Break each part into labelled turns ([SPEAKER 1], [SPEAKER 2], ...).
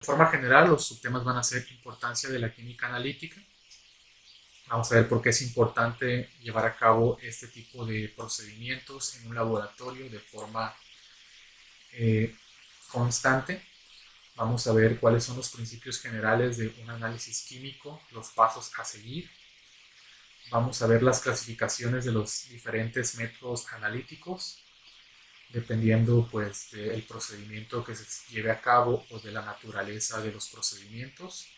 [SPEAKER 1] De forma general, los subtemas van a ser importancia de la química analítica. Vamos a ver por qué es importante llevar a cabo este tipo de procedimientos en un laboratorio de forma eh, constante. Vamos a ver cuáles son los principios generales de un análisis químico, los pasos a seguir. Vamos a ver las clasificaciones de los diferentes métodos analíticos, dependiendo pues del procedimiento que se lleve a cabo o de la naturaleza de los procedimientos.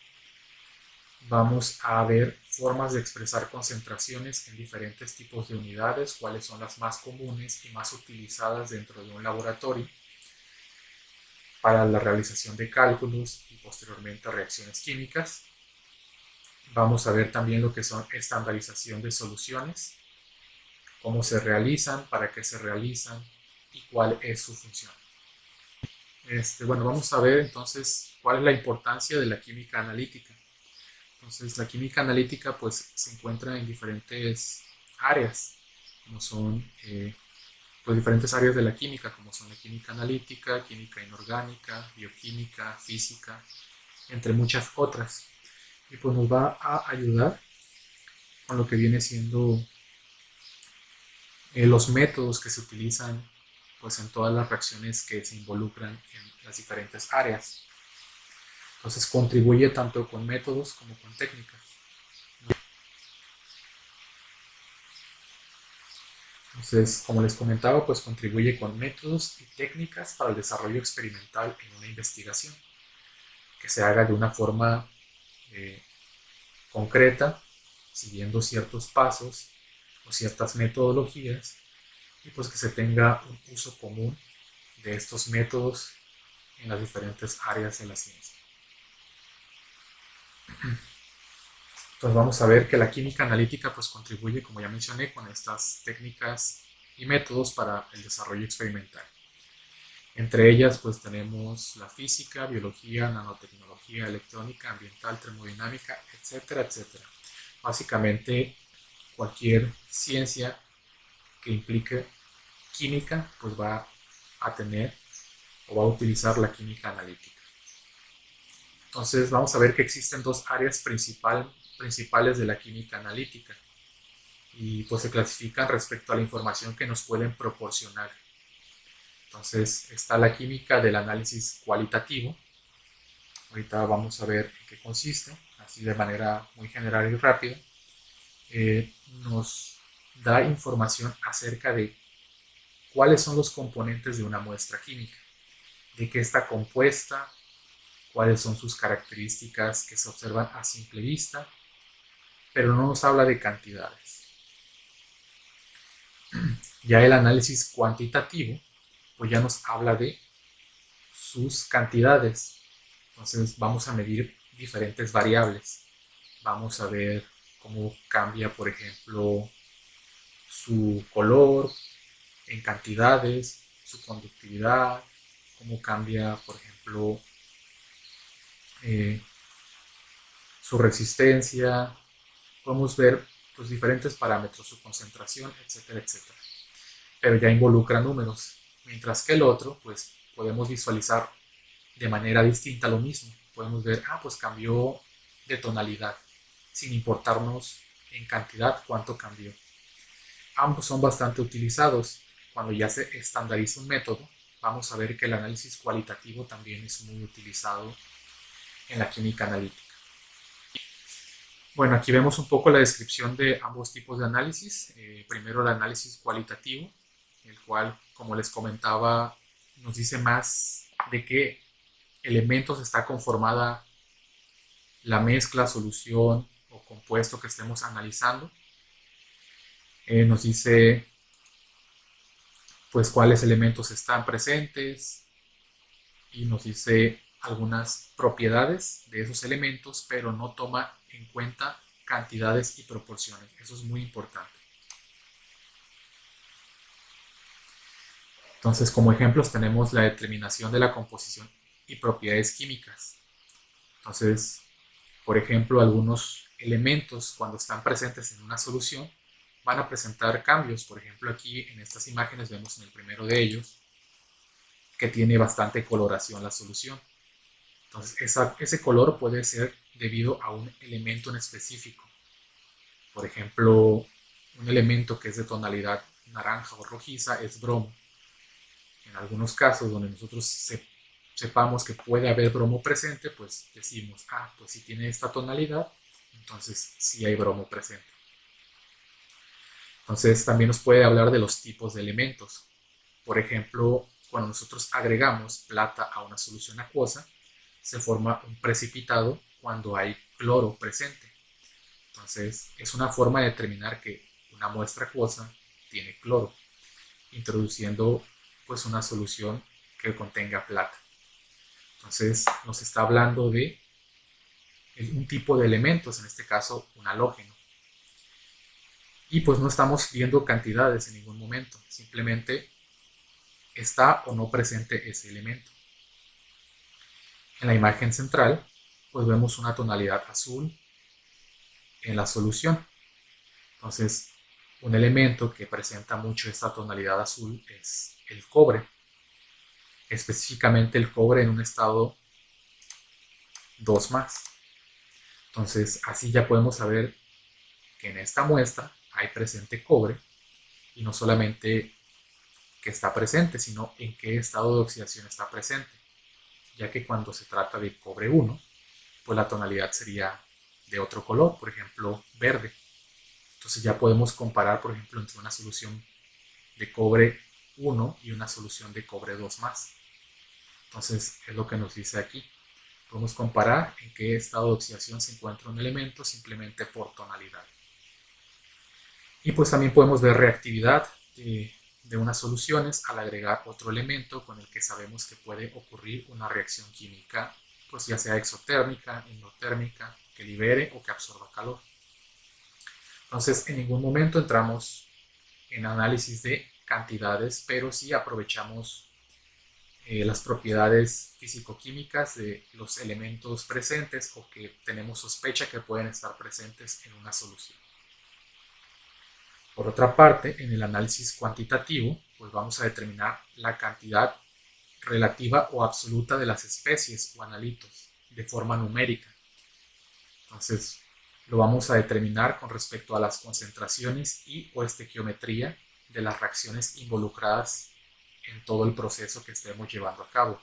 [SPEAKER 1] Vamos a ver formas de expresar concentraciones en diferentes tipos de unidades, cuáles son las más comunes y más utilizadas dentro de un laboratorio para la realización de cálculos y posteriormente reacciones químicas. Vamos a ver también lo que son estandarización de soluciones, cómo se realizan, para qué se realizan y cuál es su función. Bueno, vamos a ver entonces cuál es la importancia de la química analítica. Entonces, la química analítica pues se encuentra en diferentes áreas, como son pues, diferentes áreas de la química, como son la química analítica, química inorgánica, bioquímica, física, entre muchas otras. Y pues nos va a ayudar con lo que viene siendo los métodos que se utilizan pues en todas las reacciones que se involucran en las diferentes áreas. Entonces contribuye tanto con métodos como con técnicas. Entonces, como les comentaba, pues contribuye con métodos y técnicas para el desarrollo experimental en una investigación, que se haga de una forma eh, concreta, siguiendo ciertos pasos o ciertas metodologías, y pues que se tenga un uso común de estos métodos en las diferentes áreas de la ciencia. Entonces vamos a ver que la química analítica pues contribuye, como ya mencioné, con estas técnicas y métodos para el desarrollo experimental. Entre ellas pues tenemos la física, biología, nanotecnología, electrónica, ambiental, termodinámica, etcétera, etcétera. Básicamente cualquier ciencia que implique química pues va a tener o va a utilizar la química analítica. Entonces vamos a ver que existen dos áreas principales de la química analítica y pues se clasifican respecto a la información que nos pueden proporcionar. Entonces está la química del análisis cualitativo. Ahorita vamos a ver en qué consiste, así de manera muy general y rápida. Nos da información acerca de cuáles son los componentes de una muestra química, de qué está compuesta, cuáles son sus características que se observan a simple vista, pero no nos habla de cantidades. Ya el análisis cuantitativo, pues ya nos habla de sus cantidades. Entonces vamos a medir diferentes variables. Vamos a ver cómo cambia, por ejemplo, su color en cantidades, su conductividad, cómo cambia, por ejemplo, eh, su resistencia. Podemos ver pues, diferentes parámetros, su concentración, etcétera, etcétera. Pero ya involucra números. Mientras que el otro, pues podemos visualizar de manera distinta lo mismo. Podemos ver, pues cambió de tonalidad, sin importarnos en cantidad cuánto cambió. Ambos son bastante utilizados. Cuando ya se estandariza un método, vamos a ver que el análisis cualitativo también es muy utilizado en la química analítica. Bueno, aquí vemos un poco la descripción de ambos tipos de análisis. Primero el análisis cualitativo, el cual, como les comentaba, nos dice más de qué elementos está conformada la mezcla, solución o compuesto que estemos analizando. Nos dice pues cuáles elementos están presentes y nos dice algunas propiedades de esos elementos, pero no toma en cuenta cantidades y proporciones. Eso es muy importante. Entonces, como ejemplos tenemos la determinación de la composición y propiedades químicas. Entonces, por ejemplo, algunos elementos cuando están presentes en una solución van a presentar cambios. Por ejemplo, aquí en estas imágenes vemos en el primero de ellos que tiene bastante coloración la solución. Entonces ese color puede ser debido a un elemento en específico. Por ejemplo, un elemento que es de tonalidad naranja o rojiza es bromo. En algunos casos donde nosotros sepamos que puede haber bromo presente, pues decimos, pues si tiene esta tonalidad, entonces sí hay bromo presente. Entonces también nos puede hablar de los tipos de elementos. Por ejemplo, cuando nosotros agregamos plata a una solución acuosa, se forma un precipitado cuando hay cloro presente. Entonces es una forma de determinar que una muestra acuosa tiene cloro, introduciendo pues una solución que contenga plata. Entonces nos está hablando de un tipo de elementos, en este caso un halógeno. Y pues no estamos viendo cantidades en ningún momento, simplemente está o no presente ese elemento. En la imagen central pues vemos una tonalidad azul en la solución. Entonces un elemento que presenta mucho esta tonalidad azul es el cobre, específicamente el cobre en un estado 2 más. Entonces así ya podemos saber que en esta muestra hay presente cobre y no solamente que está presente, sino en qué estado de oxidación está presente, ya que cuando se trata de cobre 1, pues la tonalidad sería de otro color, por ejemplo, verde. Entonces ya podemos comparar, por ejemplo, entre una solución de cobre 1 y una solución de cobre 2 más. Entonces es lo que nos dice aquí. Podemos comparar en qué estado de oxidación se encuentra un elemento simplemente por tonalidad. Y pues también podemos ver reactividad de unas soluciones al agregar otro elemento con el que sabemos que puede ocurrir una reacción química, pues ya sea exotérmica, endotérmica, que libere o que absorba calor. Entonces, en ningún momento entramos en análisis de cantidades, pero sí aprovechamos las propiedades físico-químicas de los elementos presentes o que tenemos sospecha que pueden estar presentes en una solución. Por otra parte, en el análisis cuantitativo, pues vamos a determinar la cantidad relativa o absoluta de las especies o analitos de forma numérica. Entonces, lo vamos a determinar con respecto a las concentraciones y o estequiometría de las reacciones involucradas en todo el proceso que estemos llevando a cabo.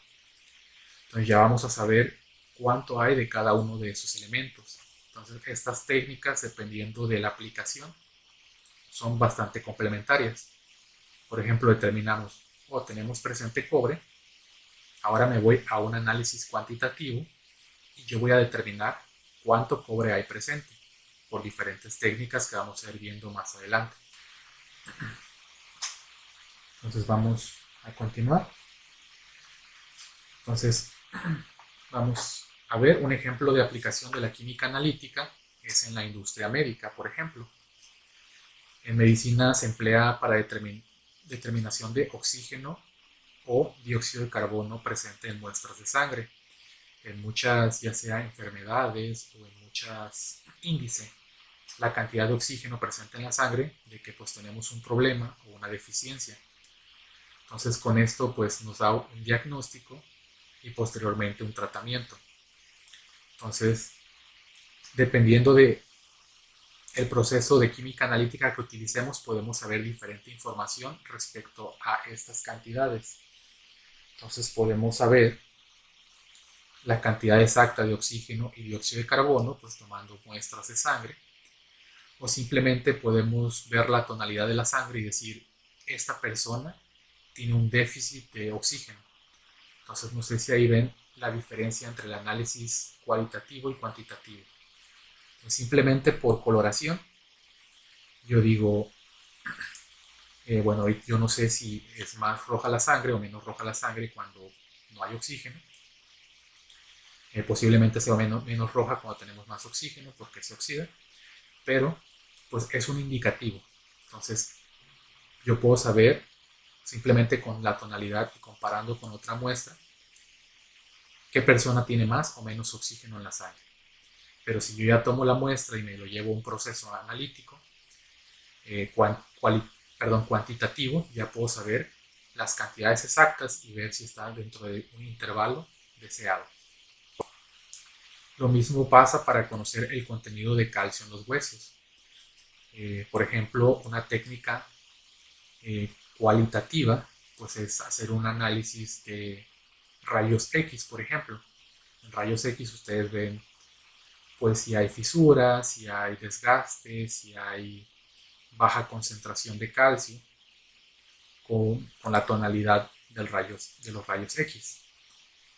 [SPEAKER 1] Entonces ya vamos a saber cuánto hay de cada uno de esos elementos. Entonces estas técnicas, dependiendo de la aplicación, son bastante complementarias. Por ejemplo, determinamos, tenemos presente cobre, ahora me voy a un análisis cuantitativo y yo voy a determinar cuánto cobre hay presente por diferentes técnicas que vamos a ir viendo más adelante. Entonces vamos a continuar. Entonces vamos a ver un ejemplo de aplicación de la química analítica, es en la industria médica, por ejemplo. En medicina se emplea para determinación de oxígeno o dióxido de carbono presente en muestras de sangre, en muchas, ya sea enfermedades o en muchas índices, la cantidad de oxígeno presente en la sangre de que pues tenemos un problema o una deficiencia. Entonces con esto pues nos da un diagnóstico y posteriormente un tratamiento. Entonces, dependiendo de el proceso de química analítica que utilicemos, podemos saber diferente información respecto a estas cantidades. Entonces podemos saber la cantidad exacta de oxígeno y dióxido de carbono, pues tomando muestras de sangre, o simplemente podemos ver la tonalidad de la sangre y decir, esta persona tiene un déficit de oxígeno. Entonces no sé si ahí ven la diferencia entre el análisis cualitativo y cuantitativo. Pues simplemente por coloración, yo digo, bueno, yo no sé si es más roja la sangre o menos roja la sangre cuando no hay oxígeno. Posiblemente sea menos roja cuando tenemos más oxígeno porque se oxida, pero pues es un indicativo. Entonces yo puedo saber simplemente con la tonalidad y comparando con otra muestra qué persona tiene más o menos oxígeno en la sangre. Pero si yo ya tomo la muestra y me lo llevo a un proceso analítico, cuantitativo, ya puedo saber las cantidades exactas y ver si está dentro de un intervalo deseado. Lo mismo pasa para conocer el contenido de calcio en los huesos. Por ejemplo, una técnica cualitativa pues es hacer un análisis de rayos X, por ejemplo. En rayos X ustedes ven pues si hay fisuras, si hay desgaste, si hay baja concentración de calcio con la tonalidad de los rayos X.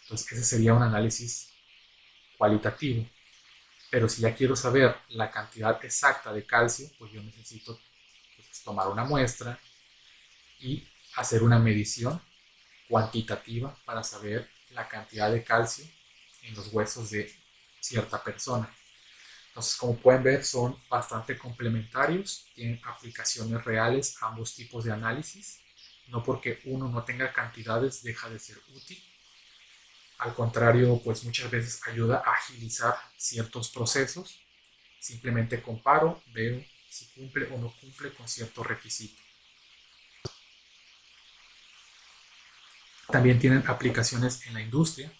[SPEAKER 1] Entonces ese sería un análisis cualitativo. Pero si ya quiero saber la cantidad exacta de calcio, pues yo necesito pues, tomar una muestra y hacer una medición cuantitativa para saber la cantidad de calcio en los huesos de cierta persona. Entonces, como pueden ver, son bastante complementarios, tienen aplicaciones reales ambos tipos de análisis. No porque uno no tenga cantidades deja de ser útil. Al contrario, pues muchas veces ayuda a agilizar ciertos procesos. Simplemente comparo, veo si cumple o no cumple con cierto requisito. También tienen aplicaciones en la industria.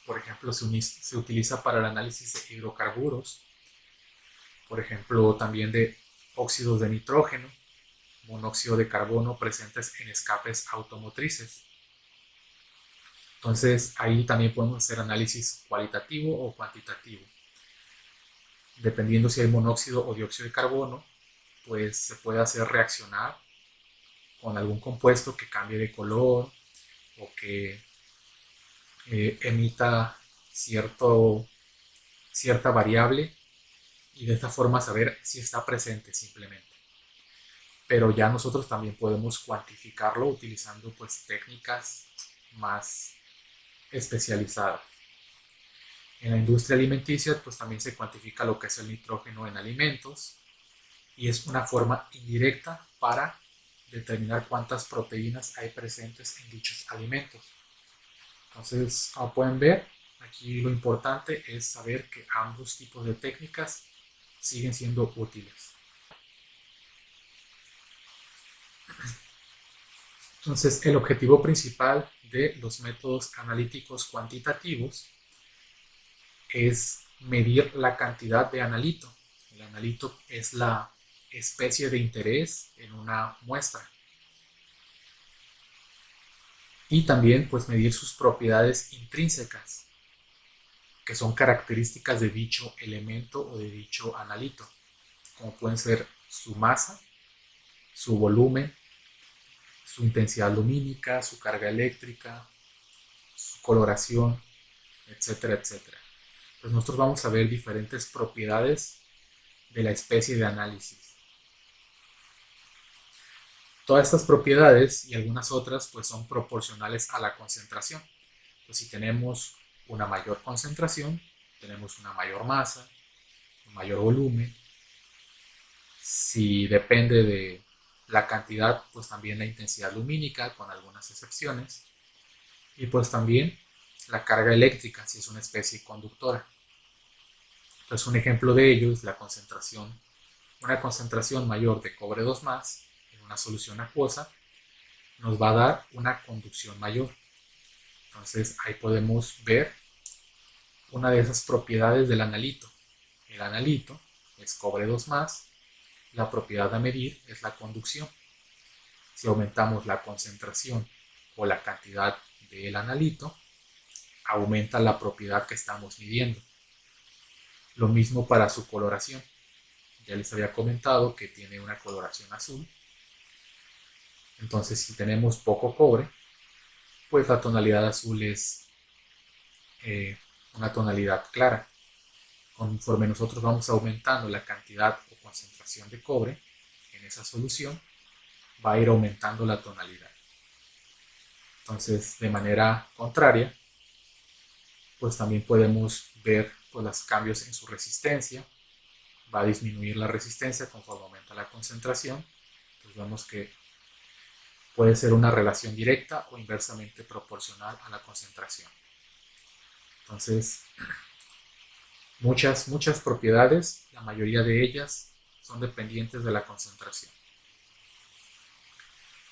[SPEAKER 1] Por ejemplo, se utiliza para el análisis de hidrocarburos. Por ejemplo, también de óxidos de nitrógeno, monóxido de carbono presentes en escapes automotrices. Entonces, ahí también podemos hacer análisis cualitativo o cuantitativo. Dependiendo si hay monóxido o dióxido de carbono, pues se puede hacer reaccionar con algún compuesto que cambie de color o que emita cierta variable y de esta forma saber si está presente simplemente. Pero ya nosotros también podemos cuantificarlo utilizando pues técnicas más especializadas. En la industria alimenticia pues también se cuantifica lo que es el nitrógeno en alimentos y es una forma indirecta para determinar cuántas proteínas hay presentes en dichos alimentos. Entonces, como pueden ver, aquí lo importante es saber que ambos tipos de técnicas siguen siendo útiles. Entonces, el objetivo principal de los métodos analíticos cuantitativos es medir la cantidad de analito. El analito es la especie de interés en una muestra. Y también pues medir sus propiedades intrínsecas, que son características de dicho elemento o de dicho analito, como pueden ser su masa, su volumen, su intensidad lumínica, su carga eléctrica, su coloración, etcétera, etcétera. Pues nosotros vamos a ver diferentes propiedades de la especie de análisis. Todas estas propiedades y algunas otras pues son proporcionales a la concentración. Pues si tenemos una mayor concentración, tenemos una mayor masa, un mayor volumen. Si depende de la cantidad, pues también la intensidad lumínica, con algunas excepciones. Y pues también la carga eléctrica, si es una especie conductora. Entonces un ejemplo de ello es la concentración. Una concentración mayor de cobre 2+, en una solución acuosa, nos va a dar una conducción mayor. Entonces ahí podemos ver una de esas propiedades del analito. El analito es cobre 2+, la propiedad a medir es la conducción. Si aumentamos la concentración o la cantidad del analito, aumenta la propiedad que estamos midiendo. Lo mismo para su coloración. Ya les había comentado que tiene una coloración azul. Entonces, si tenemos poco cobre, pues la tonalidad azul es una tonalidad clara. Conforme nosotros vamos aumentando la cantidad o concentración de cobre en esa solución, va a ir aumentando la tonalidad. Entonces, de manera contraria, pues también podemos ver pues, los cambios en su resistencia. Va a disminuir la resistencia conforme aumenta la concentración. Pues vemos que puede ser una relación directa o inversamente proporcional a la concentración. Entonces, muchas propiedades, la mayoría de ellas son dependientes de la concentración.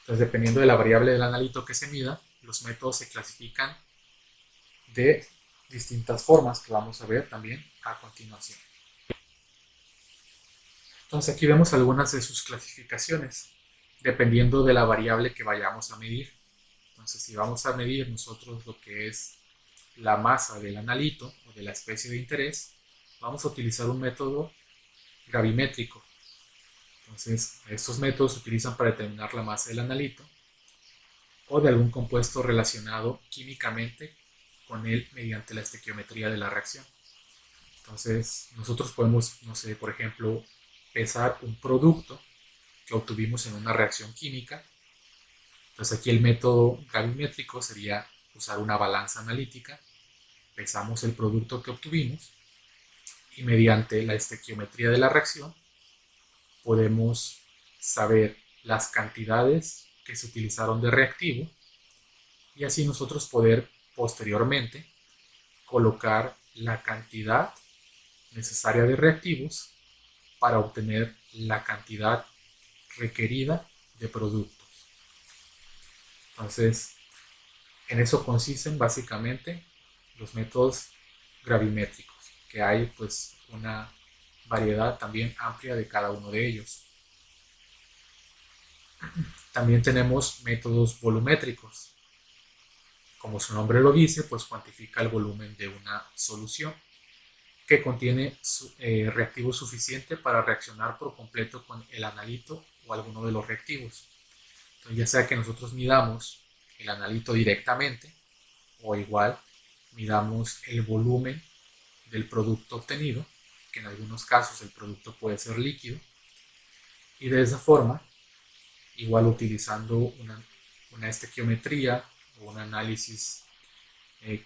[SPEAKER 1] Entonces, dependiendo de la variable del analito que se mida, los métodos se clasifican de distintas formas que vamos a ver también a continuación. Entonces aquí vemos algunas de sus clasificaciones, dependiendo de la variable que vayamos a medir. Entonces si vamos a medir nosotros lo que es la masa del analito o de la especie de interés, vamos a utilizar un método gravimétrico. Entonces estos métodos se utilizan para determinar la masa del analito o de algún compuesto relacionado químicamente con él mediante la estequiometría de la reacción. Entonces nosotros podemos, no sé, por ejemplo, pesar un producto que obtuvimos en una reacción química. Entonces aquí el método gravimétrico sería usar una balanza analítica, pesamos el producto que obtuvimos y mediante la estequiometría de la reacción podemos saber las cantidades que se utilizaron de reactivo y así nosotros poder posteriormente colocar la cantidad necesaria de reactivos para obtener la cantidad requerida de productos. Entonces, en eso consisten básicamente los métodos gravimétricos, que hay pues una variedad también amplia de cada uno de ellos. También tenemos métodos volumétricos. Como su nombre lo dice, pues cuantifica el volumen de una solución que contiene reactivo suficiente para reaccionar por completo con el analito o alguno de los reactivos. Entonces, ya sea que nosotros midamos el analito directamente o igual midamos el volumen del producto obtenido, que en algunos casos el producto puede ser líquido, y de esa forma, igual utilizando una estequiometría o un análisis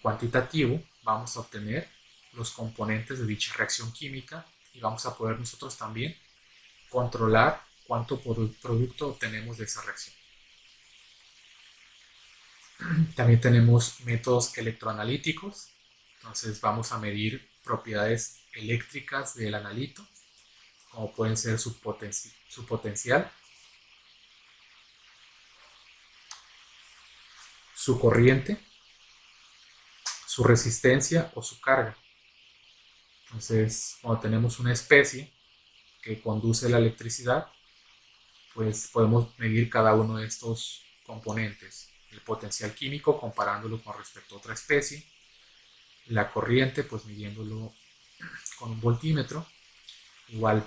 [SPEAKER 1] cuantitativo, vamos a obtener los componentes de dicha reacción química y vamos a poder nosotros también controlar cuánto producto obtenemos de esa reacción. También tenemos métodos electroanalíticos, entonces vamos a medir propiedades eléctricas del analito, como pueden ser su potencial, su corriente, su resistencia o su carga. Entonces, cuando tenemos una especie que conduce la electricidad, pues podemos medir cada uno de estos componentes. El potencial químico comparándolo con respecto a otra especie, la corriente pues midiéndolo con un voltímetro, igual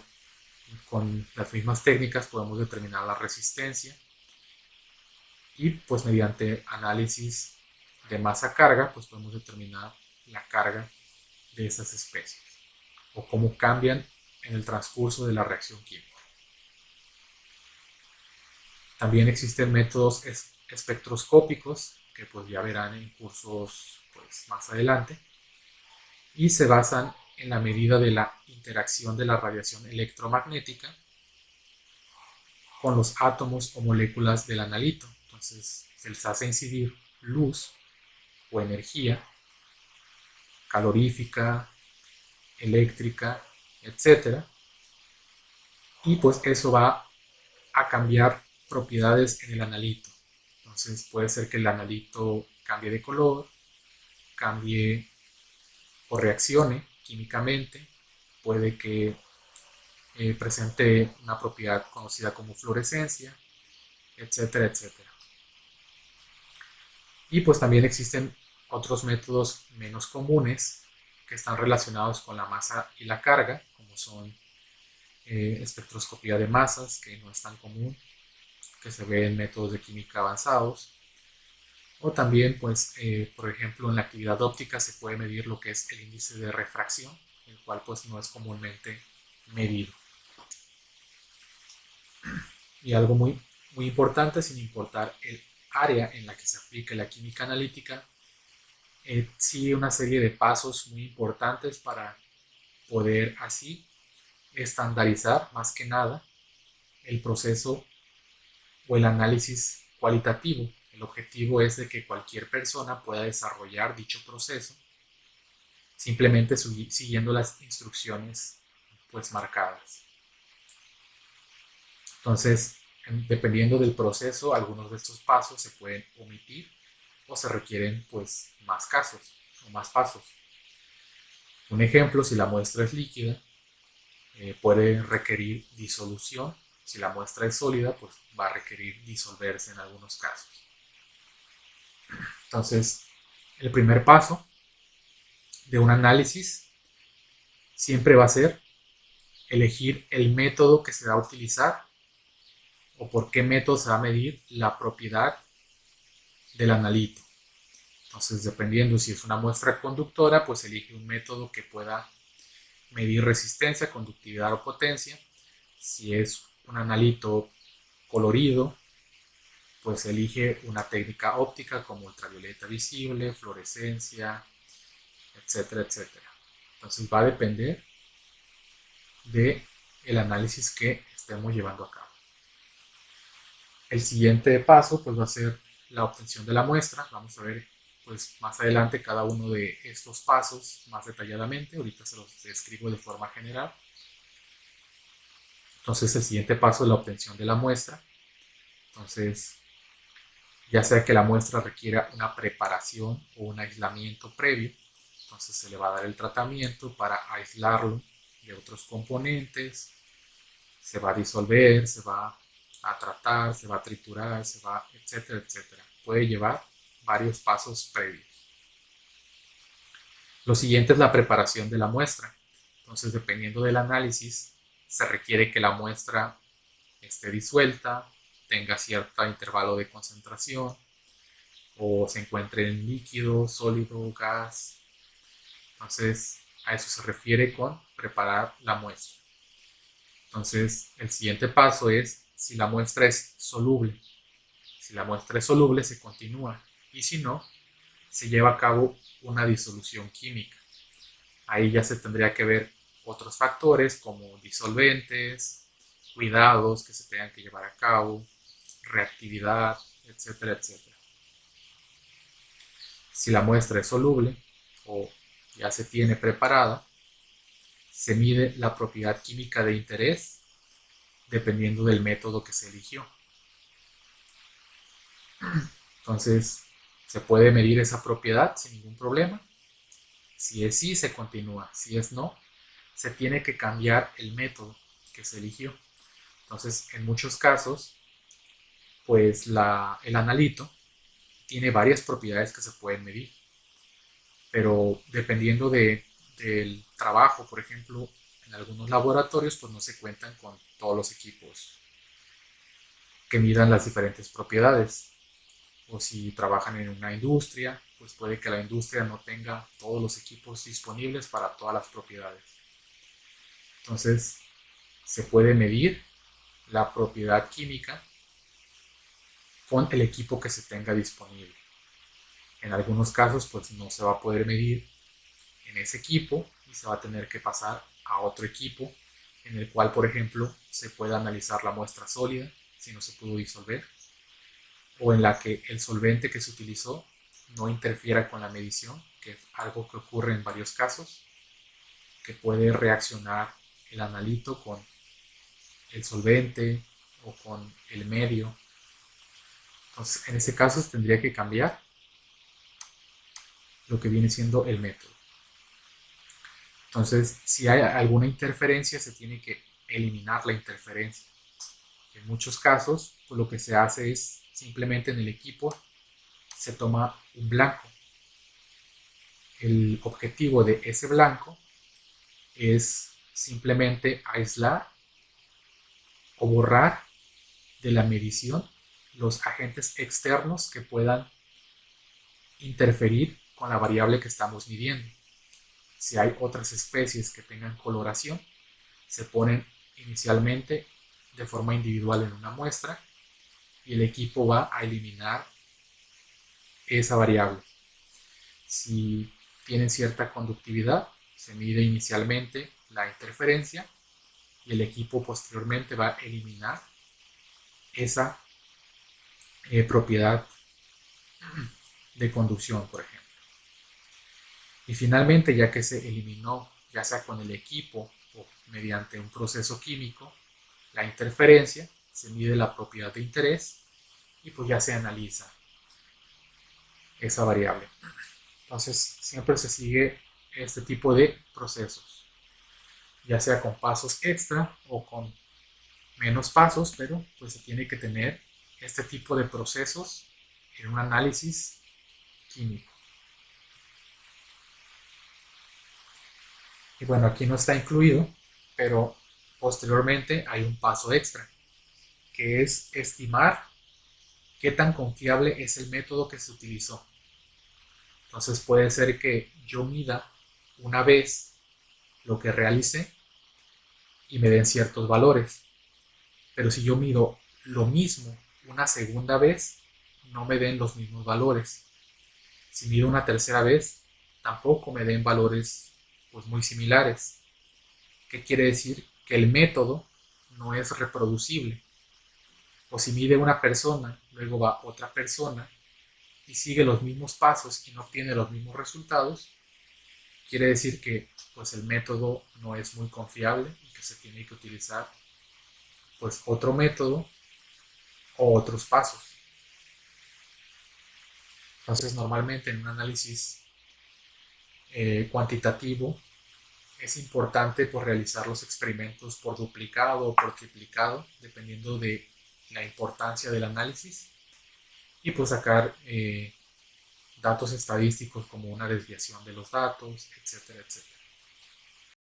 [SPEAKER 1] con las mismas técnicas podemos determinar la resistencia y pues mediante análisis de masa-carga pues podemos determinar la carga de esas especies o cómo cambian en el transcurso de la reacción química. También existen métodos espectroscópicos que pues ya verán en cursos pues, más adelante y se basan en la medida de la interacción de la radiación electromagnética con los átomos o moléculas del analito. Entonces se les hace incidir luz o energía calorífica, eléctrica, etcétera, y pues eso va a cambiar propiedades en el analito. Entonces puede ser que el analito cambie de color, cambie o reaccione químicamente, puede que presente una propiedad conocida como fluorescencia, etcétera, etcétera. Y pues también existen otros métodos menos comunes que están relacionados con la masa y la carga, como son espectroscopía de masas, que no es tan común, que se ve en métodos de química avanzados, o también, pues, por ejemplo, en la actividad óptica se puede medir lo que es el índice de refracción, el cual pues no es comúnmente medido. Y algo muy, muy importante, sin importar el área en la que se aplique la química analítica, sigue una serie de pasos muy importantes para poder así estandarizar más que nada el proceso o el análisis cualitativo. El objetivo es de que cualquier persona pueda desarrollar dicho proceso simplemente siguiendo las instrucciones pues marcadas. Entonces, dependiendo del proceso, algunos de estos pasos se pueden omitir o se requieren pues más casos o más pasos. Un ejemplo, si la muestra es líquida, puede requerir disolución. Si la muestra es sólida, pues va a requerir disolverse en algunos casos. Entonces, el primer paso de un análisis siempre va a ser elegir el método que se va a utilizar o por qué método se va a medir la propiedad del analito. Entonces, dependiendo si es una muestra conductora, pues elige un método que pueda medir resistencia, conductividad o potencia. Si es un analito colorido, pues elige una técnica óptica como ultravioleta visible, fluorescencia, etcétera, etcétera. Entonces va a depender de el análisis que estemos llevando a cabo. El siguiente paso pues va a ser la obtención de la muestra. Vamos a ver pues más adelante cada uno de estos pasos más detalladamente. Ahorita se los describo de forma general. Entonces el siguiente paso es la obtención de la muestra. Entonces ya sea que la muestra requiera una preparación o un aislamiento previo, entonces se le va a dar el tratamiento para aislarlo de otros componentes, se va a disolver, se va a tratar, se va a triturar, se va, etcétera, etcétera. Puede llevar varios pasos previos. Lo siguiente es la preparación de la muestra. Entonces, dependiendo del análisis, se requiere que la muestra esté disuelta, tenga cierto intervalo de concentración o se encuentre en líquido, sólido, gas. Entonces, a eso se refiere con preparar la muestra. Entonces, el siguiente paso es si la muestra es soluble. Si la muestra es soluble, se continúa. Y si no, se lleva a cabo una disolución química. Ahí ya se tendría que ver otros factores como disolventes, cuidados que se tengan que llevar a cabo, reactividad, etcétera, etcétera. Si la muestra es soluble o ya se tiene preparada, se mide la propiedad química de interés dependiendo del método que se eligió. Entonces, se puede medir esa propiedad sin ningún problema. Si es sí, se continúa. Si es no, se tiene que cambiar el método que se eligió. Entonces, en muchos casos, pues el analito tiene varias propiedades que se pueden medir, pero dependiendo del trabajo, por ejemplo, en algunos laboratorios, pues no se cuentan con todos los equipos que midan las diferentes propiedades. O si trabajan en una industria, pues puede que la industria no tenga todos los equipos disponibles para todas las propiedades. Entonces, se puede medir la propiedad química con el equipo que se tenga disponible. En algunos casos, pues no se va a poder medir en ese equipo y se va a tener que pasar a otro equipo en el cual, por ejemplo, se pueda analizar la muestra sólida si no se pudo disolver, o en la que el solvente que se utilizó no interfiera con la medición, que es algo que ocurre en varios casos, que puede reaccionar el analito con el solvente o con el medio. Entonces, en ese caso tendría que cambiar lo que viene siendo el método. Entonces, si hay alguna interferencia, se tiene que eliminar la interferencia. En muchos casos, pues lo que se hace es simplemente en el equipo se toma un blanco. El objetivo de ese blanco es simplemente aislar o borrar de la medición los agentes externos que puedan interferir con la variable que estamos midiendo. Si hay otras especies que tengan coloración, se ponen inicialmente de forma individual en una muestra y el equipo va a eliminar esa variable. Si tienen cierta conductividad, se mide inicialmente la interferencia y el equipo posteriormente va a eliminar esa propiedad de conducción, por ejemplo. Y finalmente, ya que se eliminó, ya sea con el equipo o mediante un proceso químico, la interferencia, se mide la propiedad de interés y pues ya se analiza esa variable. Entonces, siempre se sigue este tipo de procesos, ya sea con pasos extra o con menos pasos, pero pues se tiene que tener este tipo de procesos en un análisis químico. Y bueno, aquí no está incluido, pero posteriormente hay un paso extra, que es estimar qué tan confiable es el método que se utilizó. Entonces puede ser que yo mida una vez lo que realicé y me den ciertos valores, pero si yo mido lo mismo una segunda vez, no me den los mismos valores. Si mido una tercera vez, tampoco me den valores pues muy similares. ¿Qué quiere decir? Que el método no es reproducible. O si mide una persona, luego va otra persona y sigue los mismos pasos y no obtiene los mismos resultados, quiere decir que pues el método no es muy confiable y que se tiene que utilizar pues otro método o otros pasos. Entonces normalmente en un análisis cuantitativo es importante pues, realizar los experimentos por duplicado o por triplicado, dependiendo de la importancia del análisis, y pues sacar datos estadísticos como una desviación de los datos, etcétera, etcétera.